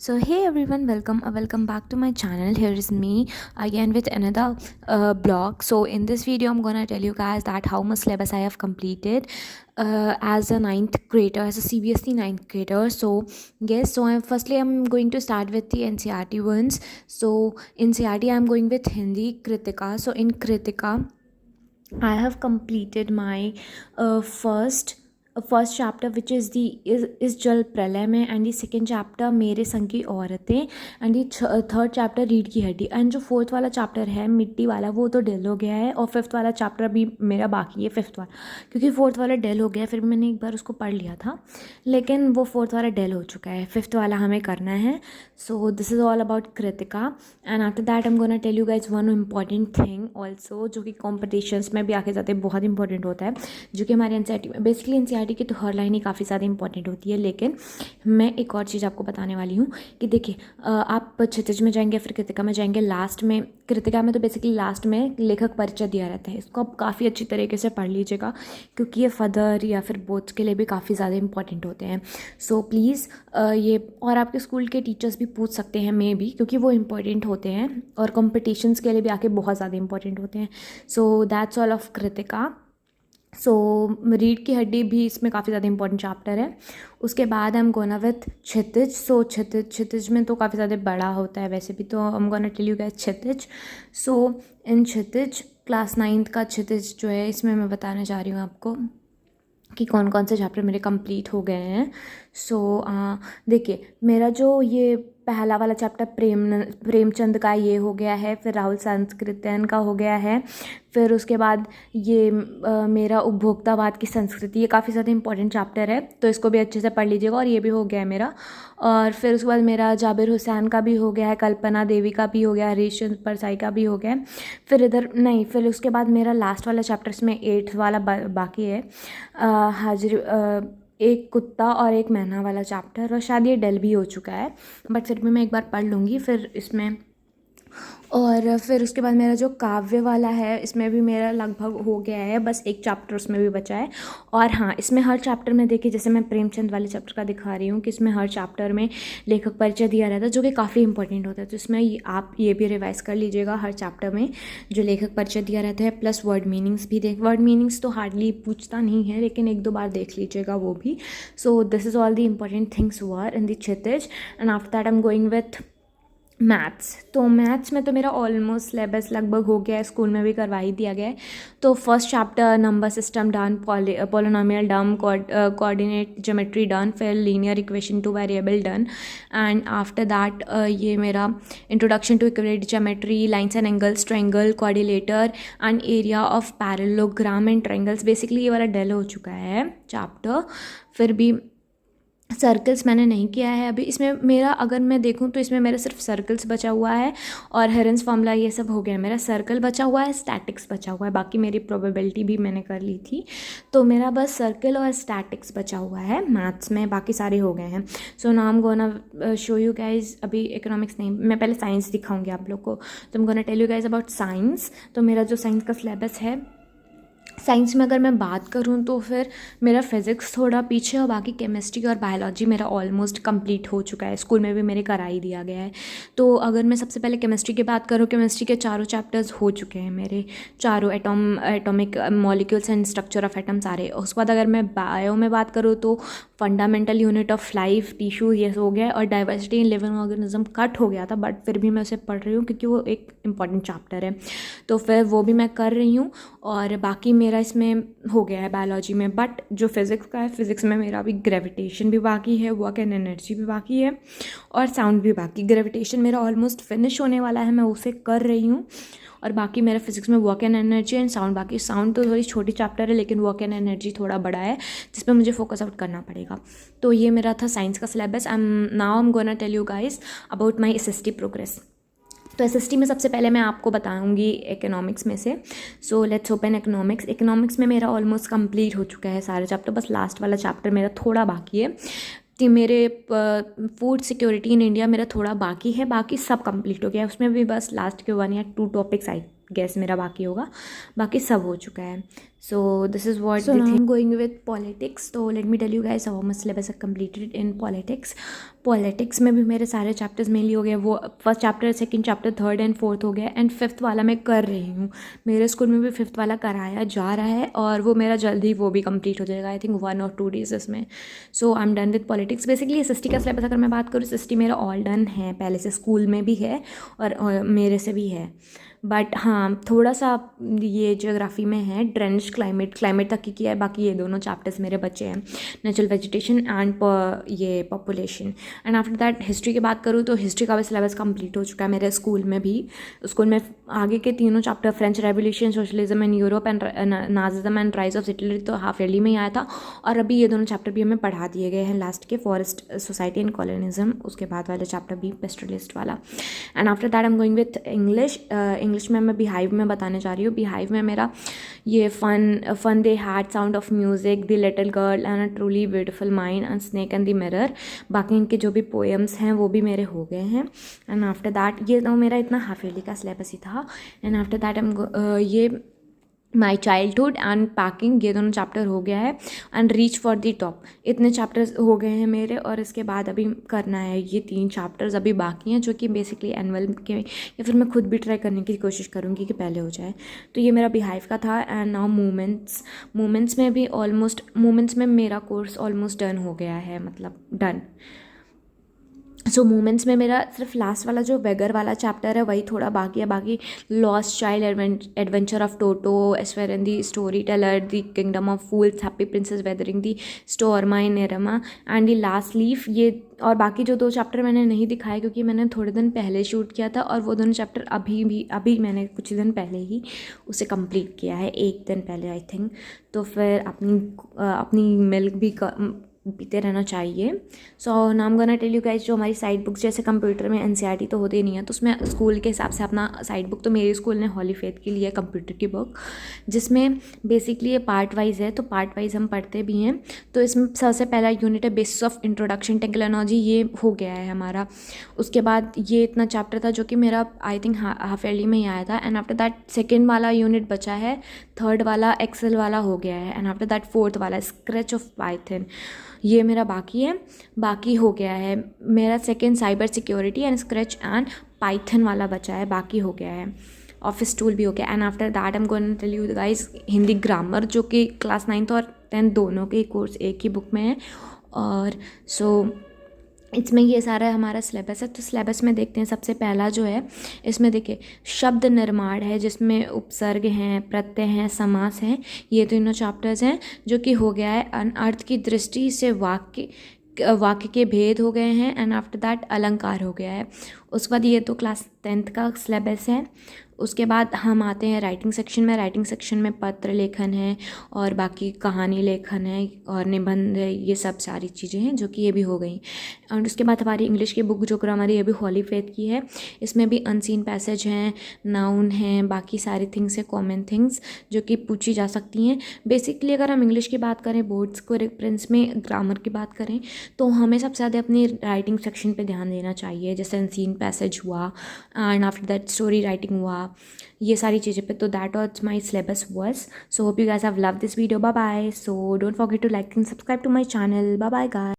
So hey everyone, welcome back to my channel. Here is me again with another blog. So in this video, I'm gonna tell you guys that how much syllabus I have completed as a ninth grader, as a CBSE ninth grader. So yes, so I'm going to start with the NCERT ones. So in CRT, I'm going with Hindi Kritika. So in Kritika, I have completed my first chapter, which is the is जल प्रलय में, and the second chapter मेरे संग की औरतें, and the third chapter रीढ़ की हड्डी, एंड जो फोर्थ वाला चैप्टर है मिट्टी वाला वो तो डेल हो गया है, और फिफ्थ वाला चैप्टर भी मेरा बाकी है, फिफ्थ वाला, क्योंकि फोर्थ वाला डेल हो गया फिर मैंने एक बार उसको पढ़ लिया था, लेकिन वो फोर्थ वाला डेल हो चुका है, फिफ्थ वाला हमें करना है. So this is all about Kritika. And after that I am gonna tell you guys one important thing also, जो कि कॉम्पिटिशन्स में भी आके जाते हैं, बहुत इंपॉर्टेंट होता है, जो कि हमारे एनसीईआरटी में, बेसिकली एनसीईआरटी की तो हर लाइन ही काफ़ी ज़्यादा इंपॉर्टेंट होती है, लेकिन मैं एक और चीज़ आपको बताने वाली हूँ कि देखिए, आप क्षितिज में जाएंगे, फिर कृतिका में जाएंगे, लास्ट में कृतिका में तो बेसिकली लास्ट में लेखक परिचय दिया रहता है. इसको आप काफ़ी अच्छी तरीके से पढ़ लीजिएगा, क्योंकि ये फर्दर या फिर बोर्ड्स के लिए भी काफ़ी ज़्यादा इंपॉर्टेंट होते हैं. सो प्लीज़ ये, और आपके स्कूल के टीचर्स भी पूछ सकते हैं मे बी, क्योंकि वो इंपॉर्टेंट होते हैं और कॉम्पिटिशन्स के लिए भी आके बहुत ज़्यादा इंपॉर्टेंट होते हैं. So that's all of Kritika. सो रीढ़ की हड्डी भी इसमें काफ़ी ज़्यादा इंपॉर्टेंट चैप्टर है. उसके बाद हम गोना विथ क्षितिज. सो क्षितिज में तो काफ़ी ज़्यादा बड़ा होता है वैसे भी, तो हम gonna tell you guys Kshitij. So in Kshitij class ninth का क्षितिज जो है, इसमें मैं बताने जा रही हूँ आपको कि कौन कौन से चैप्टर मेरे कंप्लीट हो गए हैं. सो देखिए, मेरा जो ये पहला वाला चैप्टर प्रेमचंद का ये हो गया है, फिर राहुल सांस्कृत्यन का हो गया है, फिर उसके बाद ये मेरा उपभोक्तावाद की संस्कृति, ये काफ़ी ज़्यादा इंपॉर्टेंट चैप्टर है, तो इसको भी अच्छे से पढ़ लीजिएगा, और ये भी हो गया है मेरा. और फिर उसके बाद मेरा जाबिर हुसैन का भी हो गया है, कल्पना देवी का भी हो गया, हरीशचंद्र परसाई का भी हो गया है. फिर इधर नहीं, फिर उसके बाद मेरा लास्ट वाला चैप्टर इसमें एट्थ वाला बाकी है, हाजिर एक कुत्ता और एक मैना वाला चैप्टर, और शायद ये डेल भी हो चुका है, बट फिर भी मैं एक बार पढ़ लूँगी फिर इसमें. और फिर उसके बाद मेरा जो काव्य वाला है, इसमें भी मेरा लगभग हो गया है, बस एक चैप्टर उसमें भी बचा है. और हाँ, इसमें हर चैप्टर में देखिए, जैसे मैं प्रेमचंद वाले चैप्टर का दिखा रही हूँ कि इसमें हर चैप्टर में लेखक परिचय दिया रहता है, जो कि काफ़ी इंपॉर्टेंट होता है, तो इसमें आप ये भी रिवाइज़ कर लीजिएगा, हर चैप्टर में जो लेखक परिचय दिया रहता है, प्लस वर्ड मीनिंग्स भी वर्ड मीनिंग्स तो हार्डली पूछता नहीं है, लेकिन एक दो बार देख लीजिएगा वो भी. सो this is all the important things were in the Kshitij. And after that I am going with maths. तो मैथ्स में तो मेरा ऑलमोस्ट सिलेबस लगभग हो गया है, स्कूल में भी करवा ही दिया गया है. तो first chapter number system done, polynomial done, coordinate geometry done, फिर linear equation two variable done, and after that ये मेरा introduction to Euclid geometry, lines and angles, triangle, quadrilateral and area of parallelogram and triangles. Basically ये वाला del हो चुका है chapter. फिर भी सर्कल्स मैंने नहीं किया है अभी इसमें मेरा, अगर मैं देखूं तो इसमें मेरा सिर्फ सर्कल्स बचा हुआ है, और हेरेंस फॉर्मूला ये सब हो गया, मेरा सर्कल बचा हुआ है, स्टैटिक्स बचा हुआ है, बाकी मेरी प्रोबेबिलिटी भी मैंने कर ली थी, तो मेरा बस सर्कल और स्टैटिक्स बचा हुआ है मैथ्स में, बाकी सारे हो गए हैं. So now I am gonna show you guys, अभी इकोनॉमिक्स नहीं, मैं पहले साइंस दिखाऊंगी आप लोग को. तो I am gonna tell you guys about science. तो मेरा जो साइंस का सिलेबस है, साइंस में अगर मैं बात करूँ तो फिर मेरा फिज़िक्स थोड़ा पीछे, और बाकी केमिस्ट्री और बायोलॉजी मेरा ऑलमोस्ट कंप्लीट हो चुका है, स्कूल में भी मेरे करा ही दिया गया है. तो अगर मैं सबसे पहले केमिस्ट्री की बात करूँ, केमिस्ट्री के चारों चैप्टर्स हो चुके हैं मेरे, चारों atomic molecules and structure of atom सारे. उसके बाद अगर मैं बायो में बात करूँ तो fundamental unit of life, tissue, ये हो गया, और diversity in living organism cut हो गया था, बट फिर भी मैं उसे पढ़ रही हूँ क्योंकि वो एक इंपॉर्टेंट चैप्टर है, तो फिर वो भी मैं कर रही हूँ. और बाकी मेरा इसमें हो गया है बायोलॉजी में, बट जो फिज़िक्स का है, फिज़िक्स में मेरा अभी ग्रेविटेशन भी बाकी है, वर्क एंड एनर्जी भी बाकी है, और साउंड भी बाकी. ग्रेविटेशन मेरा ऑलमोस्ट फिनिश होने वाला है, मैं उसे कर रही हूँ, और बाकी मेरा फिजिक्स में work and energy and sound. बाकी साउंड तो थोड़ी छोटी चैप्टर है, लेकिन वर्क एंड एनर्जी थोड़ा बड़ा है, जिस पर मुझे फोकस आउट करना पड़ेगा. तो ये मेरा था साइंस का syllabus. Now I am gonna tell you guys about my SST progress. तो SST में सबसे पहले मैं आपको बताऊंगी इकोनॉमिक्स में से. So let's open economics. Economics में मेरा ऑलमोस्ट कंप्लीट हो चुका है सारे चैप्टर, बस लास्ट वाला चैप्टर मेरा थोड़ा बाकी है. कि मेरे फूड सिक्योरिटी इन इंडिया मेरा थोड़ा बाकी है, बाकी सब कंप्लीट हो गया है, उसमें भी बस लास्ट के 1 या 2 टॉपिक्स आई गेस मेरा बाकी होगा, बाकी सब हो चुका है. So this is what so now I'm going with politics. So let me tell you guys how much syllabus I completed in politics. Politics में भी मेरे सारे चैप्टर्स मेनली हो गए. वो first chapter, second chapter, third and fourth हो गया, and fifth वाला मैं कर रही हूँ. मेरे स्कूल में भी फिफ्थ वाला कराया जा रहा है और वो मेरा जल्दी वो भी कंप्लीट हो जाएगा, आई थिंक 1 or 2 days इसमें. So I am done with politics. Basically SST का सिलेबस अगर मैं बात करूँ, SST मेरा ऑल डन है, पहले से स्कूल में भी है और मेरे से भी है. बट हाँ, थोड़ा सा ये ज्योग्राफी में है, ड्रेनेज क्लाइमेट तक की किया है. बाकी ये दोनों चैप्टर्स मेरे बचे हैं, नेचुरल वेजिटेशन एंड ये population. And after that history की बात करूँ तो हिस्ट्री का भी सिलेबस कंप्लीट हो चुका है मेरे स्कूल में भी. स्कूल में आगे के तीनों chapter, French revolution, socialism in Europe and Nazism and rise of Hitler, तो हाफ ईयरली में ही आया था. और अभी ये दोनों चैप्टर भी हमें पढ़ा दिए गए हैं लास्ट के, फॉरेस्ट सोसाइटी एंड कॉलोनिज्म, उसके बाद वाला चैप्टर भी पेस्टरलिस्ट वाला. And after that I am going with English में मैं बिहाइव में बताने जा रही हूँ. बिहाइव में मेरा ये fun they had, sound of music, the little girl and a truly beautiful mind and snake and the mirror. बाकी इनके जो भी पोएम्स हैं वो भी मेरे हो गए हैं. एंड आफ्टर दैट ये तो मेरा इतना हाफ ईयरली का सिलेबस ही था. एंड आफ्टर दैट ये माई चाइल्डहुड एंड पैकिंग, ये दोनों चैप्टर हो गया है. And reach for the top, इतने चैप्टर्स हो गए हैं मेरे. और इसके बाद अभी करना है ये 3 चैप्टर्स अभी बाकी हैं, जो कि बेसिकली एनुअल के, या फिर मैं खुद भी ट्राई करने की कोशिश करूँगी कि पहले हो जाए. तो ये मेरा बिहाइव का था. एंड नाउ मूमेंट्स में भी ऑलमोस्ट, मूमेंट्स में मेरा कोर्स ऑलमोस्ट डन हो गया है, मतलब डन. सो मूमेंट्स में मेरा सिर्फ लास्ट वाला जो बेगर वाला चैप्टर है वही थोड़ा बाकी है. बाकी lost child, adventure of Toto, एस्फेर and the storyteller, the kingdom of fools, happy princess, weathering the storm in नेरमा एंड दी लास्ट लीफ. ये और बाकी जो 2 चैप्टर मैंने नहीं दिखाए क्योंकि मैंने थोड़े दिन पहले शूट किया था, और वो दोनों चैप्टर अभी मैंने कुछ दिन पहले ही उसे कंप्लीट किया है, 1 दिन पहले आई थिंक. तो फिर अपनी मिल्क भी पीते रहना चाहिए. सो नाम गोना टेल यू गाइस, जो हमारी साइड बुक्स, जैसे कंप्यूटर में NCERT तो होते ही नहीं है, तो उसमें स्कूल के हिसाब से अपना साइड बुक, तो मेरे स्कूल ने हॉली फेथ की ली है कंप्यूटर की बुक, जिसमें बेसिकली ये पार्ट वाइज है, तो पार्ट वाइज हम पढ़ते भी हैं. तो इसमें सबसे पहला यूनिट है बेसिस ऑफ इंट्रोडक्शन टेक्नोलॉजी, ये हो गया है हमारा. उसके बाद ये इतना चैप्टर था जो कि मेरा आई थिंक हाफ ईयरली में ही आया था. एंड आफ्टर दैट सेकेंड वाला यूनिट बचा है, थर्ड वाला एक्सेल वाला हो गया है. एंड आफ्टर दैट फोर्थ वाला स्क्रैच ऑफ पाइथन, ये मेरा बाकी हो गया है. मेरा second cyber security and scratch and Python वाला बचा है, बाकी हो गया है. ऑफिस टूल भी हो गया. And after that I am going to tell you guys Hindi grammar, जो कि क्लास 9th और 10th दोनों के कोर्स एक ही बुक में है. और सो इसमें ये सारा हमारा सिलेबस है. तो सिलेबस में देखते हैं, सबसे पहला जो है इसमें देखिए शब्द निर्माण है, जिसमें उपसर्ग हैं, प्रत्यय हैं, समास हैं. ये तीनों चैप्टर्स हैं जो कि हो गया है. अर्थ की दृष्टि से वाक्य के भेद हो गए हैं. एंड आफ्टर दैट अलंकार हो गया है. उसके बाद ये तो क्लास 10th का सिलेबस है. उसके बाद हम आते हैं राइटिंग सेक्शन में. राइटिंग सेक्शन में पत्र लेखन है और बाकी कहानी लेखन है और निबंध है, ये सब सारी चीज़ें हैं जो कि ये भी हो गई. और उसके बाद हमारी इंग्लिश की बुक जो ग्रामर है, ये भी हॉली फेथ की है. इसमें भी अनसीन पैसेज हैं, नाउन हैं, बाकी सारी थिंग्स है, कॉमन थिंग्स जो कि पूछी जा सकती हैं. बेसिकली अगर हम इंग्लिश की बात करें, बोर्ड्स को रेफरेंस में ग्रामर की बात करें, तो हमें सबसे ज़्यादा अपनी राइटिंग सेक्शन पर ध्यान देना चाहिए. जैसे अनसीन पैसेज हुआ and after that story writing हुआ, ये सारी चीज़ें पे. तो that was my syllabus verse. So hope you guys have love this video. Bye bye. So don't forget to like and subscribe to my channel. Bye bye guys.